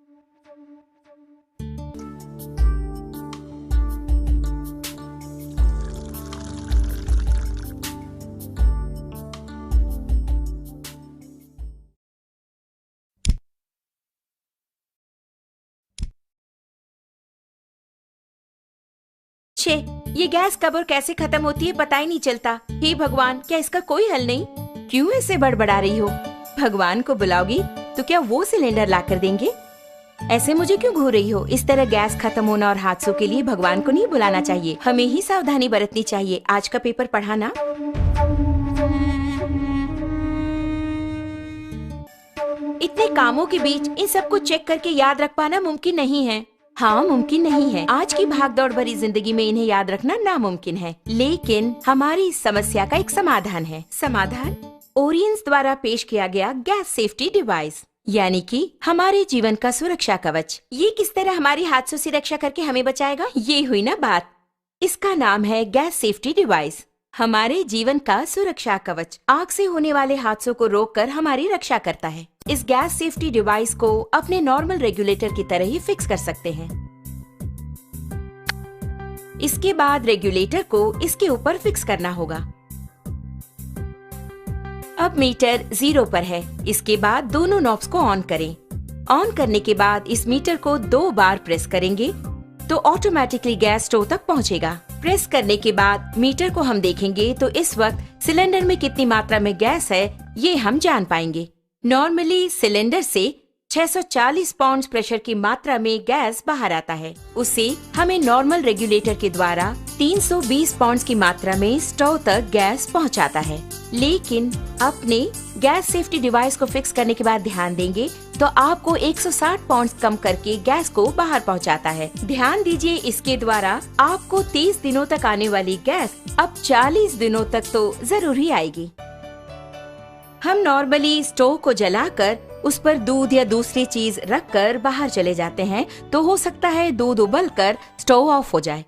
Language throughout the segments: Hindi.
छे, ये गैस कब और कैसे खत्म होती है पता ही नहीं चलता। हे भगवान, क्या इसका कोई हल नहीं? क्यों ऐसे बड़बड़ा रही हो? भगवान को बुलाओगी तो क्या वो सिलेंडर ला कर देंगे? ऐसे मुझे क्यों घूर रही हो? इस तरह गैस खत्म होना और हादसों के लिए भगवान को नहीं बुलाना चाहिए, हमें ही सावधानी बरतनी चाहिए। आज का पेपर पढ़ा ना? इतने कामों के बीच इन सबको चेक करके याद रख पाना मुमकिन नहीं है। हाँ, मुमकिन नहीं है। आज की भागदौड़ भरी जिंदगी में इन्हें याद रखना नामुमकिन है, लेकिन हमारी इस समस्या का एक समाधान है। समाधान ओरियंस द्वारा पेश किया गया गैस सेफ्टी डिवाइस, यानी कि हमारे जीवन का सुरक्षा कवच। ये किस तरह हमारी हादसों से रक्षा करके हमें बचाएगा, ये हुई ना बात। इसका नाम है गैस सेफ्टी डिवाइस, हमारे जीवन का सुरक्षा कवच। आग से होने वाले हादसों को रोककर हमारी रक्षा करता है। इस गैस सेफ्टी डिवाइस को अपने नॉर्मल रेगुलेटर की तरह ही फिक्स कर सकते हैं। इसके बाद रेगुलेटर को इसके ऊपर फिक्स करना होगा। अब मीटर 0 पर है। इसके बाद दोनों नॉब्स को ऑन करें। ऑन करने के बाद इस मीटर को 2 बार प्रेस करेंगे तो ऑटोमेटिकली गैस स्टोव तक पहुंचेगा। प्रेस करने के बाद मीटर को हम देखेंगे तो इस वक्त सिलेंडर में कितनी मात्रा में गैस है ये हम जान पाएंगे। नॉर्मली सिलेंडर से 640 पाउंड प्रेशर की मात्रा में गैस बाहर आता है। उसे हमें नॉर्मल रेगुलेटर के द्वारा 320 पाउंड की मात्रा में स्टोव तक गैस पहुंचाता है। लेकिन अपने गैस सेफ्टी डिवाइस को फिक्स करने के बाद ध्यान देंगे तो आपको 160 पाउंड कम करके गैस को बाहर पहुंचाता है। ध्यान दीजिए, इसके द्वारा आपको 30 दिनों तक आने वाली गैस अब 40 दिनों तक तो जरूर ही आएगी। हम नॉर्मली स्टोव को जलाकर उस पर दूध या दूसरी चीज रखकर बाहर चले जाते हैं तो हो सकता है दूध उबलकर स्टोव ऑफ हो जाए।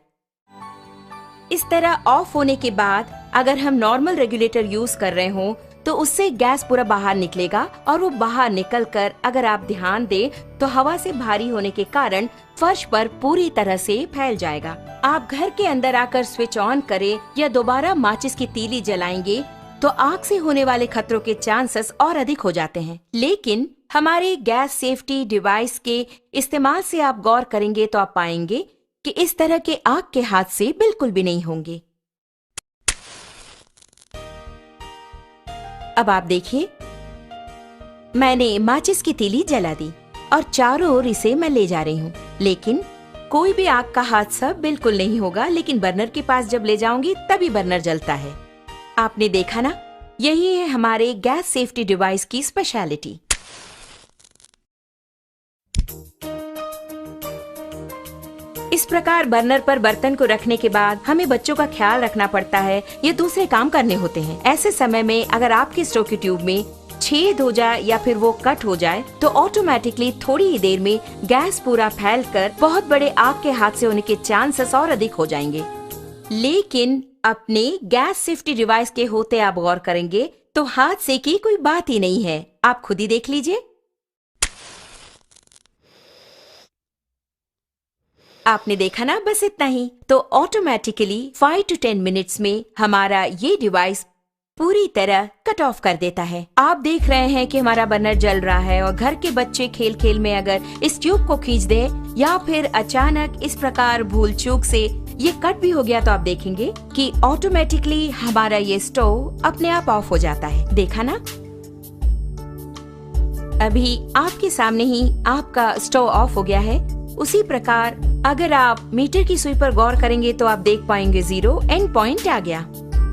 इस तरह ऑफ होने के बाद अगर हम नॉर्मल रेगुलेटर यूज कर रहे हो तो उससे गैस पूरा बाहर निकलेगा और वो बाहर निकलकर अगर आप ध्यान दें तो हवा से भारी होने के कारण फर्श पर पूरी तरह से फैल जाएगा। आप घर के अंदर आकर स्विच ऑन करें या दोबारा माचिस की तीली जलाएंगे तो आग से होने वाले खतरों के चांसेस और अधिक हो जाते हैं। लेकिन हमारे गैस सेफ्टी डिवाइस के इस्तेमाल से आप गौर करेंगे तो आप पाएंगे कि इस तरह के आग के हादसे बिल्कुल भी नहीं होंगे। अब आप देखिए, मैंने माचिस की तीली जला दी और चारों ओर इसे मैं ले जा रही हूँ, लेकिन कोई भी आग का हादसा बिल्कुल नहीं होगा। लेकिन बर्नर के पास जब ले जाऊंगी तभी बर्नर जलता है। आपने देखा ना, यही है हमारे गैस सेफ्टी डिवाइस की स्पेशलिटी। इस प्रकार बर्नर पर बर्तन को रखने के बाद हमें बच्चों का ख्याल रखना पड़ता है या दूसरे काम करने होते हैं। ऐसे समय में अगर आपके स्टोव की ट्यूब में छेद हो जाए या फिर वो कट हो जाए तो ऑटोमेटिकली थोड़ी ही देर में गैस पूरा फैलकर बहुत बड़े आग के हादसे होने के चांसेस और अधिक हो जाएंगे। लेकिन अपने गैस सेफ्टी डिवाइस के होते आप गौर करेंगे तो हादसे की कोई बात ही नहीं है। आप खुद ही देख लीजिए। आपने देखा ना, बस इतना ही। तो ऑटोमेटिकली 5 to 10 मिनट्स में हमारा ये डिवाइस पूरी तरह कट ऑफ कर देता है। आप देख रहे हैं कि हमारा बर्नर जल रहा है और घर के बच्चे खेल खेल में अगर इस ट्यूब को खींच दे या फिर अचानक इस प्रकार भूल चूक से ये कट भी हो गया तो आप देखेंगे कि ऑटोमेटिकली हमारा ये स्टोव अपने आप ऑफ हो जाता है। देखा ना, अभी आपके सामने ही आपका स्टोव ऑफ हो गया है। उसी प्रकार अगर आप मीटर की सुई पर गौर करेंगे तो आप देख पाएंगे 0 एंड पॉइंट आ गया।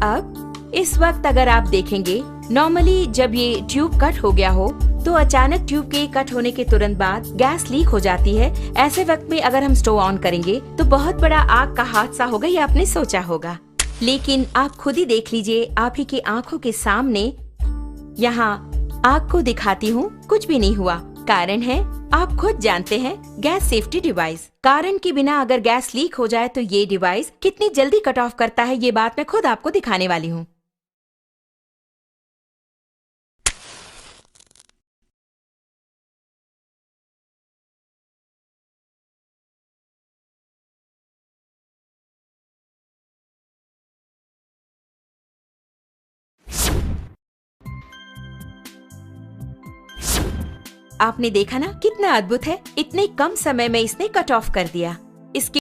अब इस वक्त अगर आप देखेंगे, नॉर्मली जब ये ट्यूब कट हो गया हो तो अचानक ट्यूब के कट होने के तुरंत बाद गैस लीक हो जाती है। ऐसे वक्त में अगर हम स्टोव ऑन करेंगे तो बहुत बड़ा आग का हादसा होगा, ये आपने सोचा होगा। लेकिन आप खुद ही देख लीजिए, आप ही की आंखों के सामने यहाँ आग को दिखाती हूँ, कुछ भी नहीं हुआ। कारण है, आप खुद जानते हैं, गैस सेफ्टी डिवाइस। कारण के बिना अगर गैस लीक हो जाए तो ये डिवाइस कितनी जल्दी कट ऑफ करता है, ये बात मैं खुद आपको दिखाने वाली हूँ। आपने देखा ना कितना अद्भुत है, इतने कम समय में इसने कट ऑफ कर दिया। इसके